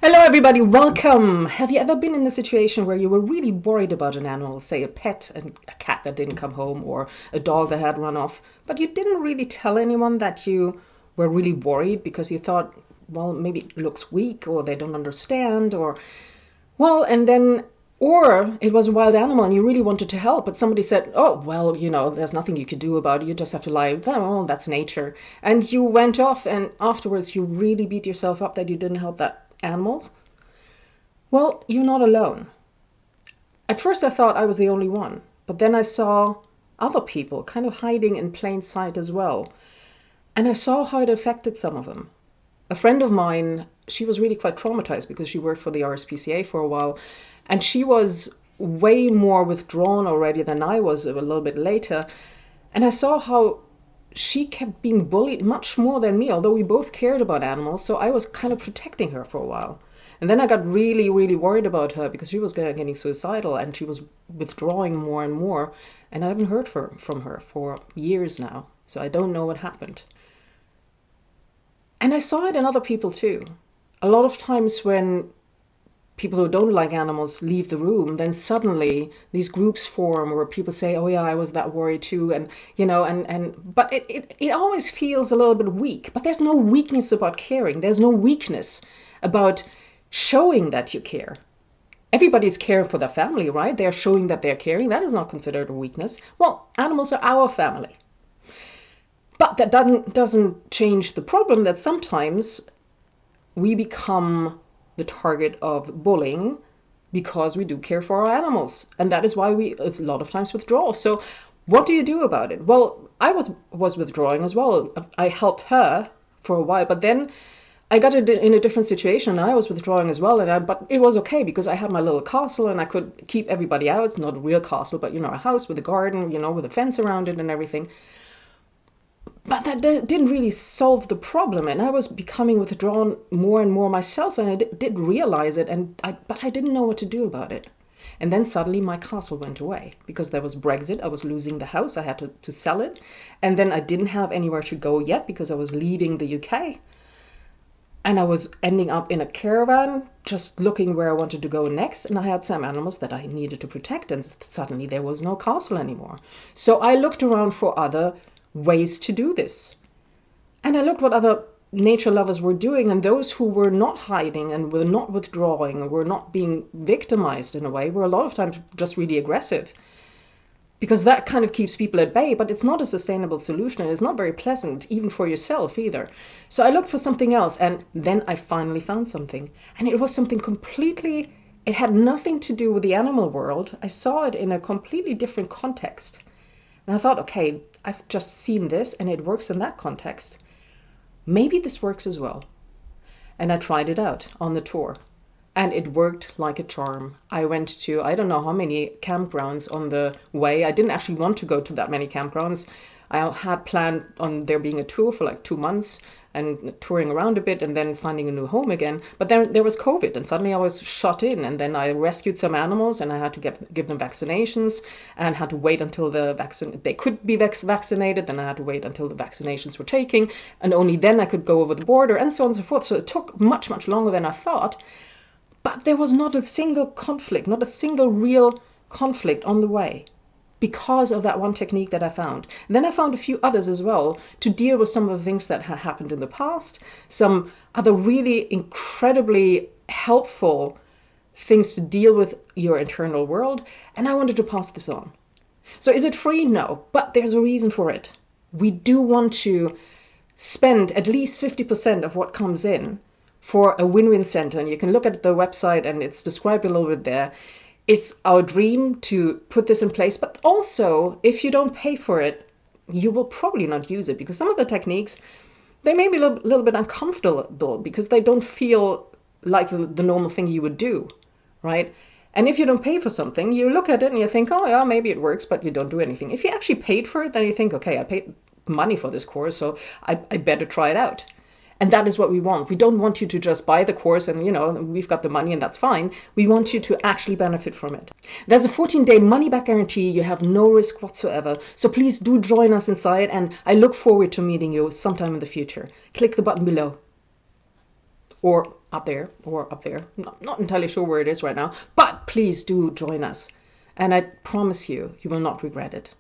Hello, everybody. Welcome. Have you ever been in a situation where you were really worried about an animal, say a pet, and a cat that didn't come home, or a dog that had run off, but you didn't really tell anyone that you were really worried because you thought, well, maybe it looks weak, or they don't understand, or, well, and then, or it was a wild animal and you really wanted to help, but somebody said, oh, well, there's nothing you could do about it. You just have to lie. Oh, that's nature. And you went off, and afterwards you really beat yourself up that you didn't help that animal. Well, you're not alone. At first I thought I was the only one, but then I saw other people kind of hiding in plain sight as well. And I saw how it affected some of them. A friend of mine, she was really quite traumatized because she worked for the RSPCA for a while, and she was way more withdrawn already than I was a little bit later. And I saw how she kept being bullied much more than me, although we both cared about animals. So I was kind of protecting her for a while. And then I got really, really worried about her because she was getting suicidal and she was withdrawing more and more. And I haven't heard from her for years now. So I don't know what happened. And I saw it in other people too. A lot of times when people who don't like animals leave the room, then suddenly these groups form where people say, oh yeah, I was that worried too. But it always feels a little bit weak. But there's no weakness about caring. There's no weakness about showing that you care. Everybody's caring for their family, right? They're showing that they're caring. That is not considered a weakness. Well, animals are our family. But that doesn't change the problem that sometimes we become the target of bullying because we do care for our animals. And that is why we a lot of times withdraw. So what do you do about it? Well, I was withdrawing as well. I helped her for a while, but then I got it in a different situation and I was withdrawing as well. But it was okay because I had my little castle and I could keep everybody out. It's not a real castle, but a house with a garden, with a fence around it and everything. But that didn't really solve the problem, and I was becoming withdrawn more and more myself, and I did realize it, but I didn't know what to do about it. And then suddenly my castle went away because there was Brexit. I was losing the house. I had to sell it. And then I didn't have anywhere to go yet because I was leaving the UK. And I was ending up in a caravan just looking where I wanted to go next. And I had some animals that I needed to protect. And suddenly there was no castle anymore. So I looked around for other ways to do this. And I looked what other nature lovers were doing, and those who were not hiding and were not withdrawing and were not being victimized in a way were a lot of times just really aggressive. Because that kind of keeps people at bay, but it's not a sustainable solution, and it's not very pleasant, even for yourself either. So I looked for something else, and then I finally found something. And it was something completely, it had nothing to do with the animal world. I saw it in a completely different context. And I thought, okay, I've just seen this and it works in that context. Maybe this works as well. And I tried it out on the tour. And it worked like a charm. I went to, I don't know how many campgrounds on the way. I didn't actually want to go to that many campgrounds. I had planned on there being a tour for like 2 months and touring around a bit and then finding a new home again. But then there was COVID and suddenly I was shut in, and then I rescued some animals and I had to give them vaccinations and had to wait until they could be vaccinated. Then I had to wait until the vaccinations were taken, and only then I could go over the border and so on and so forth. So it took much, much longer than I thought. But there was not a single conflict, not a single real conflict on the way because of that one technique that I found. And then I found a few others as well to deal with some of the things that had happened in the past, some other really incredibly helpful things to deal with your internal world. And I wanted to pass this on. So is it free? No, but there's a reason for it. We do want to spend at least 50% of what comes in for a win-win center. And you can look at the website and it's described a little bit there. It's our dream to put this in place, but also if you don't pay for it, you will probably not use it because some of the techniques, they may be a little bit uncomfortable because they don't feel like the normal thing you would do, right? And if you don't pay for something, you look at it and you think, oh yeah, maybe it works, but you don't do anything. If you actually paid for it, then you think, okay, I paid money for this course, so I better try it out. And that is what we want. We don't want you to just buy the course and, we've got the money and that's fine. We want you to actually benefit from it. There's a 14-day money-back guarantee. You have no risk whatsoever. So please do join us inside, and I look forward to meeting you sometime in the future. Click the button below. or up there, or up there. Not entirely sure where it is right now, but please do join us. And I promise you, you will not regret it.